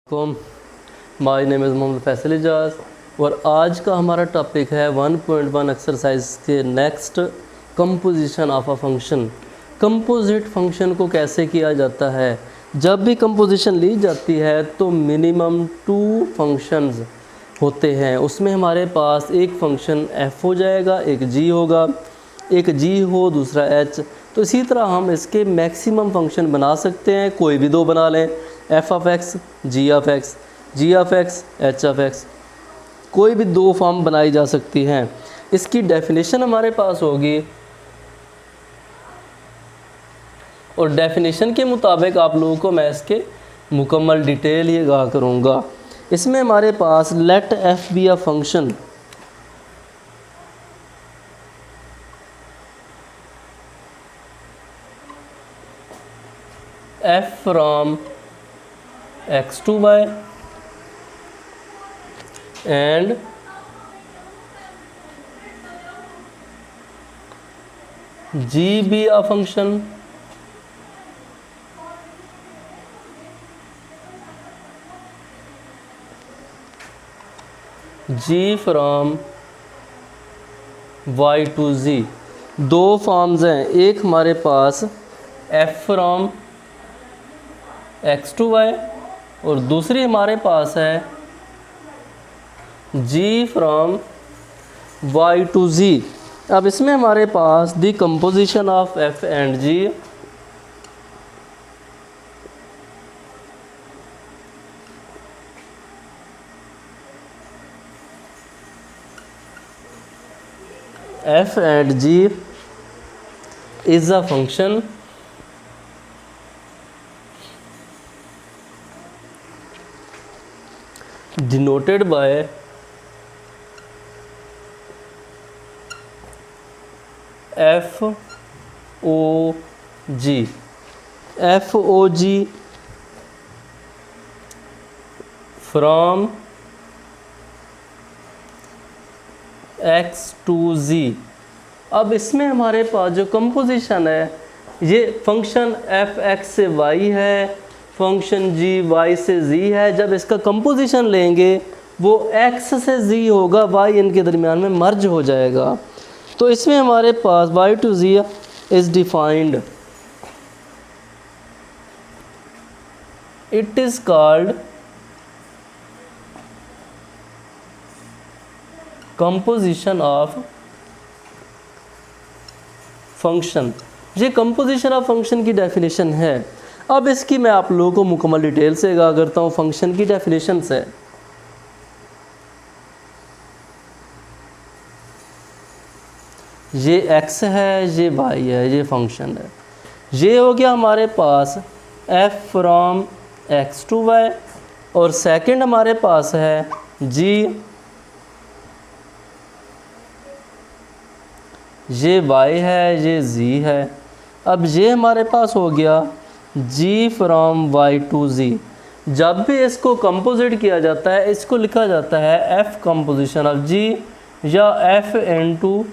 My name is Mohammed Faisal Ejaz और आज का हमारा टॉपिक है 1.1 एक्सरसाइज के next composition of a function. Composite function को कैसे किया जाता है। जब भी कंपोजिशन ली जाती है तो मिनिमम 2 फंक्शंस होते हैं। उसमें हमारे पास एक फंक्शन f हो जाएगा, एक g होगा, एक g हो दूसरा h। तो इसी तरह हम इसके मैक्सिमम फंक्शन बना सकते हैं, कोई भी दो बना लें, f of x, g of x, g of x, h of x, कोई भी दो फॉर्म बनाई जा सकती हैं। इसकी डेफिनेशन हमारे पास होगी और डेफिनेशन के मुताबिक आप लोगों को मैं इसके मुकम्मल डिटेल ये गा करूँगा। इसमें हमारे पास let f be a function f from x to y and g be a function g from y to z। दो फॉर्म्स हैं, एक हमारे पास f from x to y और दूसरी हमारे पास है g from y to z। अब इसमें हमारे पास the composition of f and g f and g is a function denoted by f o g। f o g from x to z। अब इसमें हमारे पास जो कंपोजिशन है, ये फंक्शन f x से y है, फंक्शन g y से z है। जब इसका कंपोजिशन लेंगे वो x से z होगा, y इनके दरमियान में मर्ज हो जाएगा। तो इसमें हमारे पास y to z is defined, it is called composition of function. ये कंपोजिशन ऑफ फंक्शन की डेफिनेशन है। अब इसकी मैं आप लोगों को मुकम्मल डिटेल से आगाह करता हूँ फंक्शन की डेफिनेशन से। ये x है, ये y है, ये फंक्शन है। ये हो गया हमारे पास f from x to y और सेकंड हमारे पास है g, ये y है, ये z है। अब ये हमारे पास हो गया g from y to z। जब भी इसको कंपोजिट किया जाता है इसको लिखा जाता है f कंपोजिशन ऑफ g या f into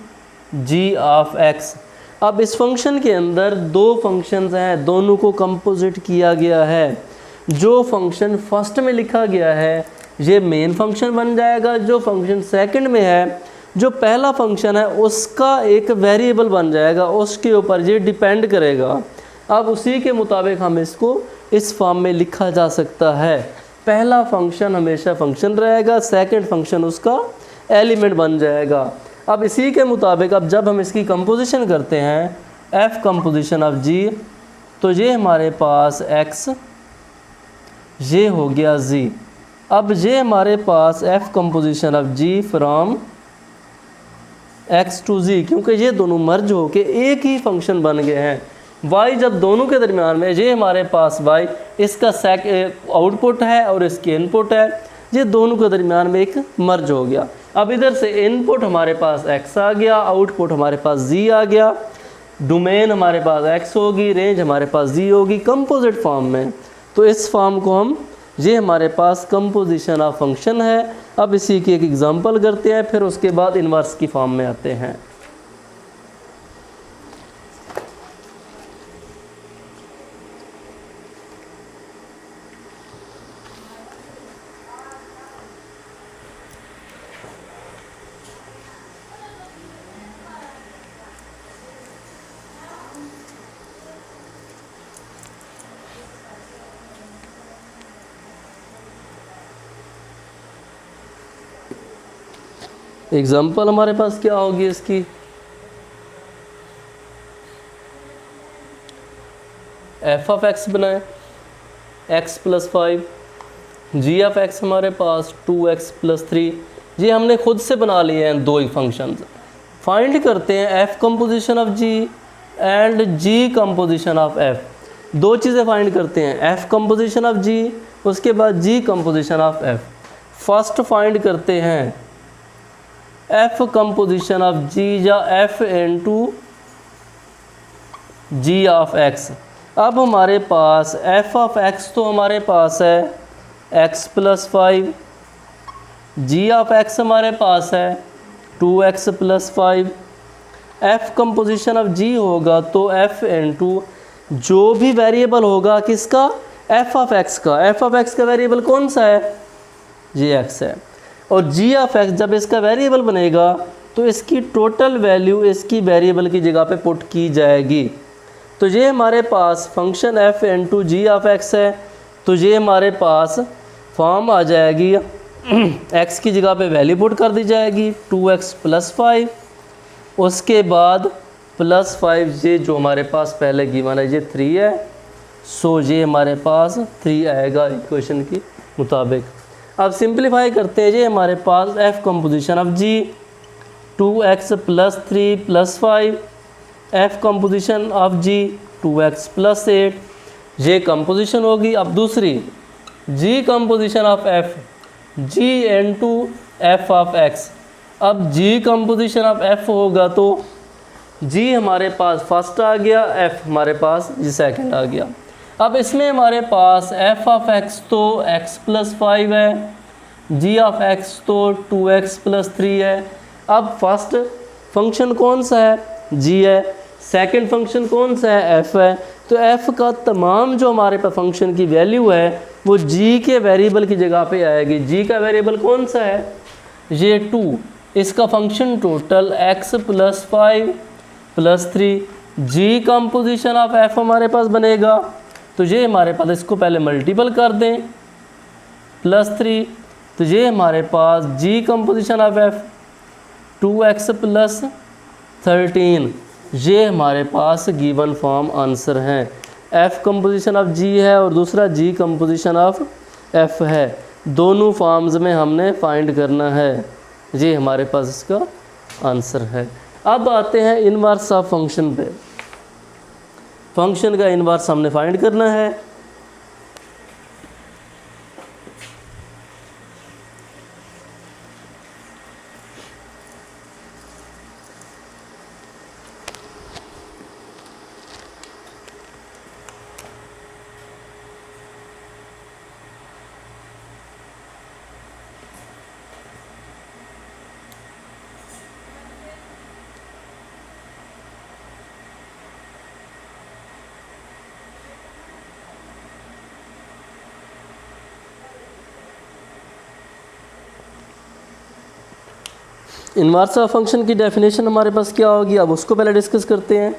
g of x। अब इस फंक्शन के अंदर दो फंक्शंस हैं, दोनों को कंपोजिट किया गया है। जो फंक्शन फर्स्ट में लिखा गया है ये मेन फंक्शन बन जाएगा, जो फंक्शन सेकंड में है, जो पहला फंक्शन है उसका एक वेरिएबल बन जाएगा, उसके ऊपर ये डिपेंड करेगा। अब उसी के मुताबिक हम इसको इस फॉर्म में लिखा जा सकता है। पहला फंक्शन हमेशा फंक्शन रहेगा, सेकंड फंक्शन उसका एलिमेंट बन जाएगा। अब इसी के मुताबिक अब जब हम इसकी कंपोजिशन करते हैं f कंपोजिशन ऑफ g, तो ये हमारे पास x, ये हो गया z। अब ये हमारे पास f composition of g from x to z, क्योंकि ये दोनों मर्ज हो के एक ही फंक्शन बन गए हैं। y जब दोनों के दरमियान में, ये हमारे पास y इसका आउटपुट है और इसकी इनपुट है, ये दोनों के दरमियान में एक मर्ज हो गया। अब इधर से इनपुट हमारे पास x आ गया, आउटपुट हमारे पास z आ गया, डोमेन हमारे पास x होगी, रेंज हमारे पास z होगी कंपोजिट फॉर्म में। तो इस फॉर्म को हम, ये हमारे पास कंपोजिशन ऑफ फंक्शन है। अब इसी की एक एग्जांपल करते हैं, फिर उसके बाद इन्वर्स की फॉर्म में आते हैं। एग्जाम्पल हमारे पास क्या होगी इसकी, एफ ऑफ एक्स बनाए x plus 5, g of x हमारे पास 2x प्लस 3। ये हमने खुद से बना लिए हैं दो ही फंक्शन। फाइंड करते हैं f composition of g and g composition of f। दो चीज़ें फाइंड करते हैं, f कंपोजिशन ऑफ g, उसके बाद g composition of f। First find करते हैं f कंपोजिशन ऑफ g या f into g of x। अब हमारे पास f ऑफ x तो हमारे पास है x plus 5, g of x हमारे पास है 2x plus 5। f composition of g होगा तो f इनटू जो भी वेरिएबल होगा किसका, f ऑफ x का। f ऑफ x का वेरिएबल कौन सा है, gx है। और g ऑफ x जब इसका वेरिएबल बनेगा तो इसकी टोटल वैल्यू इसकी वेरिएबल की जगह पे पुट की जाएगी। तो ये हमारे पास function f into g of x है। तो ये हमारे पास फॉर्म आ जाएगी, x की जगह पे वैल्यू पुट कर दी जाएगी 2x प्लस 5, उसके बाद प्लस 5, ये जो हमारे पास पहले गिवन है ये 3 है। सो ये हमारे पास 3 आएगा इक्वेशन के मुताबिक। अब सिंप्लीफाई करते हैं, ये हमारे पास f composition of g 2x plus 3 plus 5, f composition of g 2x plus 8, ये कंपोजिशन होगी। अब दूसरी g composition of f, g into f of x। अब g कंपोजिशन ऑफ f होगा तो g हमारे पास फर्स्ट आ गया, f हमारे पास जी सेकंड आ गया। अब इसमें हमारे पास f ऑफ x तो x प्लस 5 है, g ऑफ x तो 2x प्लस 3 है। अब फर्स्ट फंक्शन कौन सा है, g है। सेकंड फंक्शन कौन सा है, f है। तो f का तमाम जो हमारे पास फंक्शन की वैल्यू है वो g के वेरिएबल की जगह पे आएगी। g का वेरिएबल कौन सा है, ये 2। इसका function total x plus 5 plus 3, g composition of f हमारे पास बनेगा। तो ये हमारे पास, इसको पहले मल्टीपल कर दें प्लस 3, तो ये हमारे पास g composition of f 2x plus 13। ये हमारे पास गिवन फॉर्म आंसर हैं। f कंपोजिशन ऑफ g है और दूसरा g कंपोजिशन ऑफ f है। दोनों फॉर्म्स में हमने फाइंड करना है। ये हमारे पास इसका आंसर है। अब आते हैं इनवर्स ऑफ फंक्शन पे। फंक्शन का इनवर्स हमने फाइंड करना है। इनवर्स ऑफ फंक्शन की डेफिनेशन हमारे पास क्या होगी, अब उसको पहले डिस्कस करते हैं।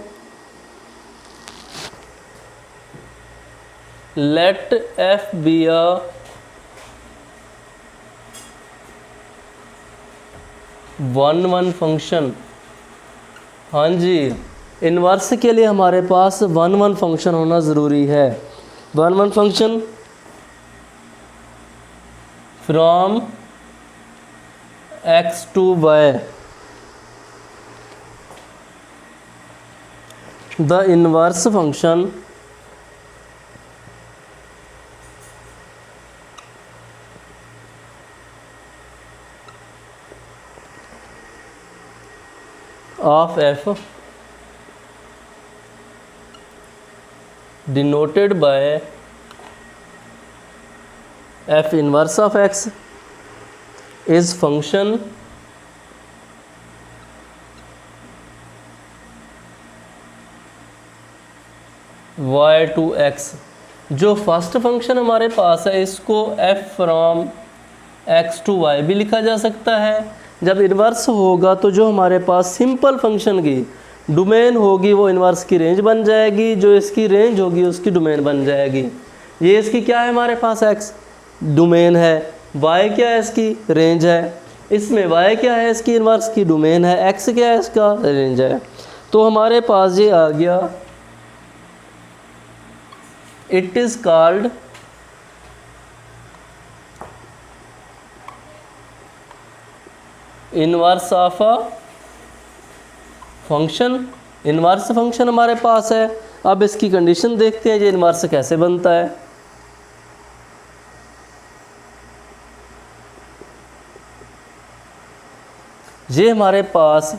Let f be a one function. हाँ जी, इनवर्स के लिए हमारे पास वन फंक्शन होना ज़रूरी है। One function from x to y, the inverse function of f denoted by f inverse of x is function y to x। जो first function हमारे पास है इसको f from x to y भी लिखा जा सकता है। जब इन्वर्स होगा तो जो हमारे पास सिंपल फंक्शन की डोमेन होगी वो इन्वर्स की रेंज बन जाएगी, जो इसकी रेंज होगी उसकी डोमेन बन जाएगी। ये इसकी क्या है, हमारे पास x डोमेन है, y क्या है, इसकी रेंज है। इसमें y क्या है, इसकी इन्वर्स की डोमेन है, x क्या है, इसका रेंज है। तो हमारे पास ये आ गया, it is called inverse of a function. Inverse function हमारे पास है। अब इसकी कंडीशन देखते हैं, ये इन्वर्स कैसे बनता है। ये हमारे पास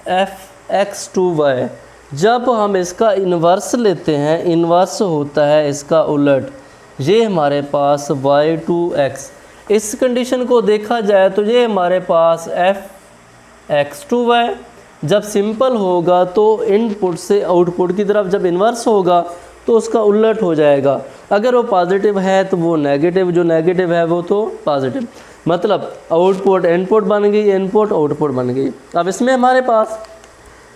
f(x)(y), जब हम इसका इन्वर्स लेते हैं, इन्वर्स होता है इसका उलट, ये हमारे पास y(2x)। इस कंडीशन को देखा जाए तो ये हमारे पास f(x)(y), जब सिंपल होगा तो इनपुट से आउटपुट की तरफ, जब इन्वर्स होगा तो उसका उलट हो जाएगा। अगर वो पॉजिटिव है तो वो नेगेटिव, जो नेगेटिव है वो तो पॉजिटिव, मतलब आउटपुट इनपुट बन गई, इनपुट आउटपुट बन गई। अब इसमें हमारे पास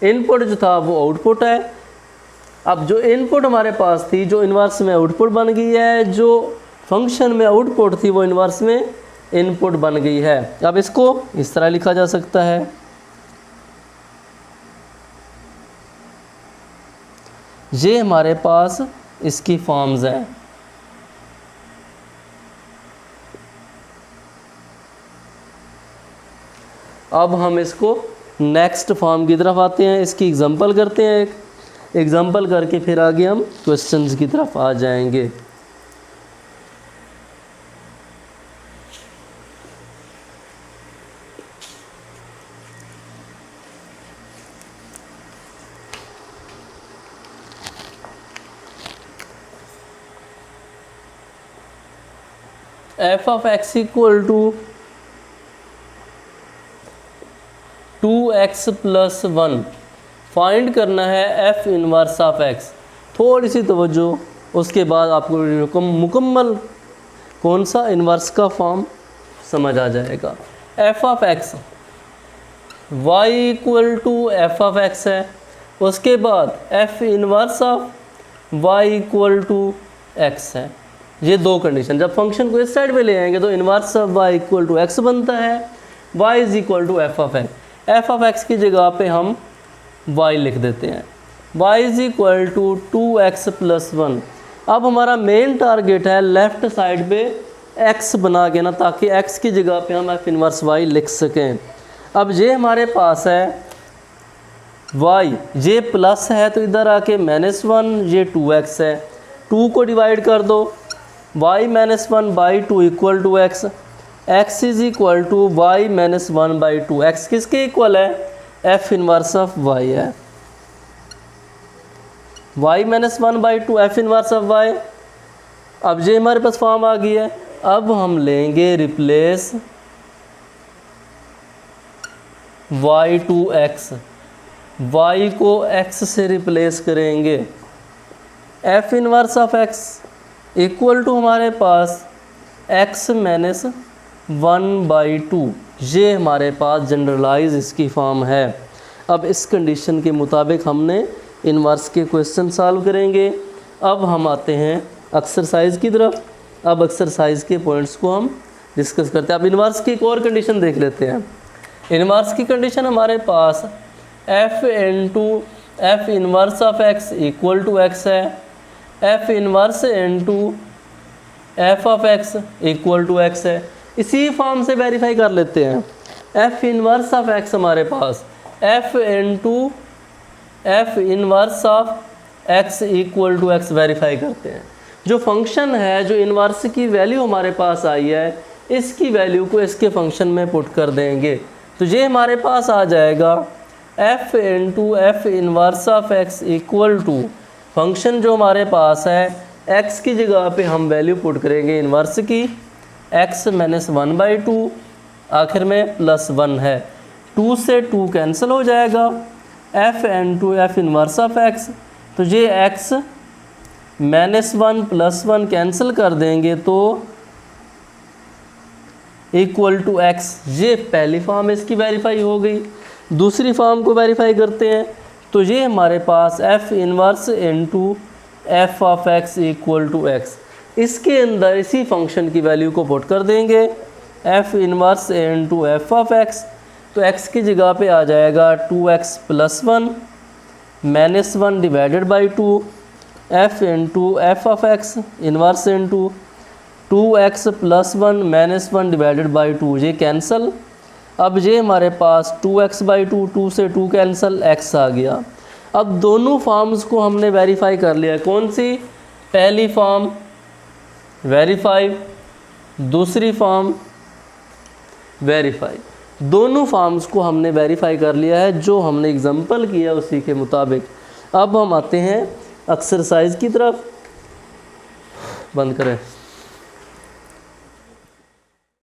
इनपुट जो था वो आउटपुट है। अब जो इनपुट हमारे पास थी, जो इन्वर्स में आउटपुट बन गई है, जो फंक्शन में आउटपुट थी वो इन्वर्स में इनपुट बन गई है। अब इसको इस तरह लिखा जा सकता है, ये हमारे पास इसकी फॉर्म्स हैं। अब हम इसको नेक्स्ट फॉर्म की तरफ आते हैं, इसकी एग्जांपल करते हैं। एक एग्जांपल करके फिर आगे हम क्वेश्चंस की तरफ आ जाएंगे। f(x) equal to 2x + 1 find करना है f इनवर्स ऑफ x। थोड़ी सी तवज्जो, उसके बाद आपको मुकम्मल कौन सा इन्वर्स का फॉर्म समझ आ जाएगा। f(x) y equal to f(x) है, उसके बाद f inverse of y equal to x है। ये दो कंडीशन, जब फंक्शन को इस साइड पे ले आएंगे तो inverse of y equal to x बनता है, y is equal to f(x) की जगह पे हम y लिख देते हैं, y is equal to 2x + 1। अब हमारा मेन टारगेट है लेफ़्ट साइड पे x बना के ना, ताकि x की जगह पे हम f इनवर्स y लिख सकें। अब ये हमारे पास है y, ये प्लस है तो इधर आके -1, ये 2x है, 2 को डिवाइड कर दो, y - 1/2 equal to x, x is equal to y - 1/2। x किसके इक्वल है, f इनवर्स ऑफ y है, y - 1/2 f inverse of y। अब ये हमारे पास फॉर्म आ गई है। अब हम लेंगे रिप्लेस y(2x), y को x से रिप्लेस करेंगे, f inverse of x equal to हमारे पास x - 1/2। ये हमारे पास जनरलाइज इसकी फॉर्म है। अब इस कंडीशन के मुताबिक हमने इन्वर्स के क्वेश्चन सॉल्व करेंगे। अब हम आते हैं एक्सरसाइज की तरफ। अब एक्सरसाइज के पॉइंट्स को हम डिस्कस करते हैं। अब इन्वर्स की एक और कंडीशन देख लेते हैं। इन्वर्स की कंडीशन हमारे पास f inverse of x equal to x है, f inverse into f of x equal to x है। इसी फॉर्म से वेरीफाई कर लेते हैं। f इनवर्स ऑफ x हमारे पास f inverse of x equal to x verify करते हैं। जो फंक्शन है, जो इन्वर्स की वैल्यू हमारे पास आई है, इसकी वैल्यू को इसके फंक्शन में पुट कर देंगे तो ये हमारे पास आ जाएगा f inverse of x equal to function जो हमारे पास है, x की जगह पे हम वैल्यू पुट करेंगे इन्वर्स की, x - 1/2, आखिर में +1 है, 2 से 2 कैंसिल हो जाएगा, f इनवर्स ऑफ x। तो ये x -1 +1 कैंसिल कर देंगे तो इक्वल टू x। ये पहली फॉर्म इसकी वेरीफाई हो गई। दूसरी फॉर्म को वेरीफाई करते हैं तो ये हमारे पास f inverse into f of x equal to x। इसके अंदर इसी फंक्शन की वैल्यू को पुट कर देंगे, F inverse A into F of x, तो एक्स की जगह पे आ जाएगा 2x plus 1 minus 1 divided by 2, F into F of x inverse into 2x plus 1 minus 1 divided by 2, ये कैंसल। अब ये हमारे पास 2x बाई 2, 2 से 2 कैंसल, x आ गया। अब दोनों फॉर्म्स को हमने वेरीफाई कर लिया। कौन सी? पहली फॉर्म वेरीफाई, दूसरी फॉर्म वेरीफाई। दोनों फॉर्म्स को हमने वेरीफाई कर लिया है, जो हमने एग्जांपल किया उसी के मुताबिक। अब हम आते हैं एक्सरसाइज की तरफ। बंद करें।